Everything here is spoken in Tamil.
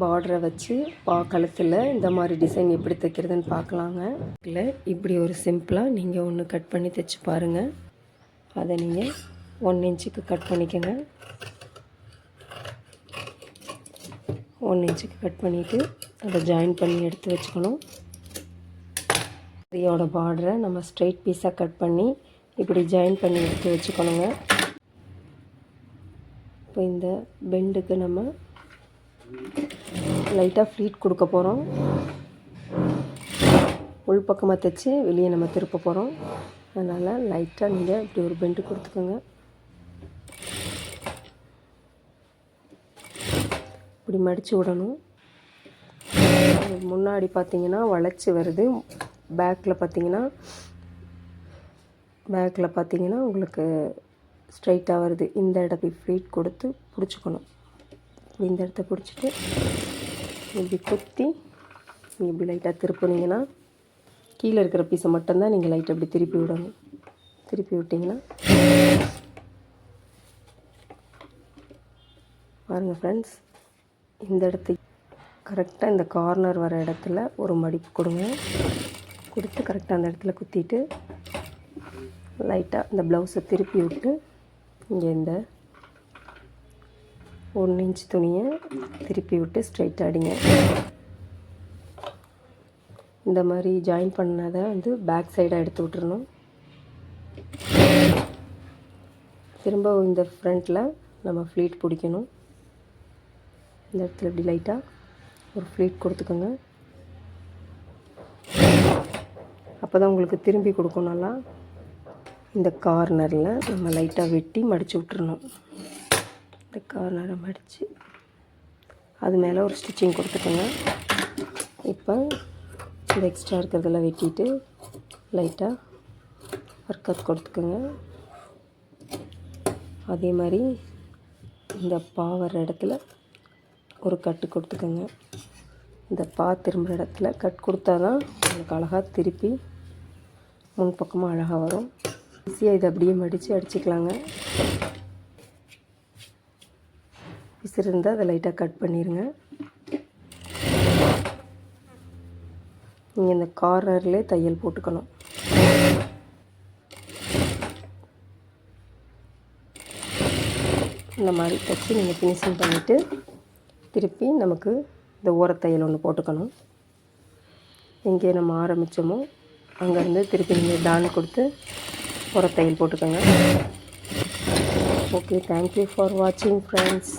பார்டரை வச்சு கழுத்தில் இந்த மாதிரி டிசைன் எப்படி தைக்கிறதுன்னு பார்க்கலாங்க. இல்லை இப்படி ஒரு சிம்பிளாக நீங்கள் ஒன்று கட் பண்ணி தைச்சி பாருங்கள். அதை நீங்கள் 1 இன்ச்சுக்கு கட் பண்ணிக்கோங்க. 1 இன்ச்சுக்கு கட் பண்ணிவிட்டு அதை ஜாயின் பண்ணி எடுத்து வச்சுக்கணும். இதோட பார்டரை நம்ம ஸ்ட்ரெயிட் பீஸாக கட் பண்ணி இப்படி ஜாயின் பண்ணி எடுத்து வச்சுக்கணுங்க. இப்போ இந்த பெண்டுக்கு நம்ம லைட்டாக ஃப்ளீட் கொடுக்க போகிறோம். உள் பக்கமாக தைச்சி வெளியே நம்ம திருப்ப போகிறோம். அதனால் லைட்டாக நீங்கள் இப்படி ஒரு பெண்டு கொடுத்துக்கோங்க. இப்படி மடித்து விடணும். முன்னாடி பார்த்திங்கன்னா வளைச்சி வருது. பேக்கில் பார்த்திங்கன்னா உங்களுக்கு ஸ்ட்ரைட்டாக வருது. இந்த இடத்துக்கு ஃப்ளீட் கொடுத்து பிடிச்சிக்கணும். இந்த இடத்த பிடிச்சிட்டு இப்படி குத்தி இப்படி லைட்டாக திருப்பினீங்கன்னா கீழே இருக்கிற பீஸை மட்டும்தான் நீங்கள் லைட்டாக இப்படி திருப்பி விடணும். திருப்பி விட்டிங்கன்னா பாருங்கள் ஃப்ரெண்ட்ஸ், இந்த இடத்துக்கு கரெக்டாக இந்த கார்னர் வர இடத்துல ஒரு மடிப்பு கொடுங்க. கொடுத்து கரெக்டாக அந்த இடத்துல குத்திட்டு லைட்டாக இந்த ப்ளவுஸை திருப்பி விட்டு இங்கே இந்த 1 இன்ச் துணியை திருப்பி விட்டு ஸ்ட்ரைட்டாக அடிங்க. இந்த மாதிரி ஜாயின் பண்ணதை பேக் சைடாக எடுத்து விட்டுறணும். திரும்ப இந்த ஃப்ரண்ட்டில் நம்ம ஃப்ளீட் பிடிக்கணும். இந்த இடத்துல இப்படி லைட்டாக ஒரு ஃப்ளீட் கொடுத்துக்கோங்க. அப்போ தான் உங்களுக்கு திரும்பி கொடுக்கும். நல்லா இந்த கார்னரில் நம்ம லைட்டாக வெட்டி மடித்து விட்டுறணும். இந்த கார்னரை மடித்து அது மேலே ஒரு ஸ்டிச்சிங் கொடுத்துக்கோங்க. இப்போ இந்த எக்ஸ்ட்ரா இருக்கிறதெல்லாம் வெட்டிட்டு லைட்டாக ஒர்க் கொடுத்துக்கோங்க. அதே மாதிரி இந்த வர இடத்துல ஒரு கட்டு கொடுத்துக்கோங்க. இந்த திரும்புகிற இடத்துல கட் கொடுத்தா தான் உங்களுக்கு அழகாக திருப்பி முன்பக்கமாக அழகாக வரும். ஈஸியாக இதை அப்படியே மடித்து அடிச்சுக்கலாங்க. பிசுறு இருந்தால் அதை லைட்டாக கட் பண்ணிடுங்க. நீங்கள் இந்த கார்னர்லேயே தையல் போட்டுக்கணும். இந்த மாதிரி தைச்சி நீங்கள் ஃபினிஷிங் பண்ணிவிட்டு திருப்பி நமக்கு இந்த ஓரத்தையல் ஒன்று போட்டுக்கணும். எங்கே நம்ம ஆரம்பித்தோமோ அங்கேருந்து திருப்பி நீங்கள் டான் கொடுத்து ஓரத்தையல் போட்டுக்கோங்க. ஓகே, தேங்க்யூ ஃபார் வாட்சிங் ஃப்ரெண்ட்ஸ்.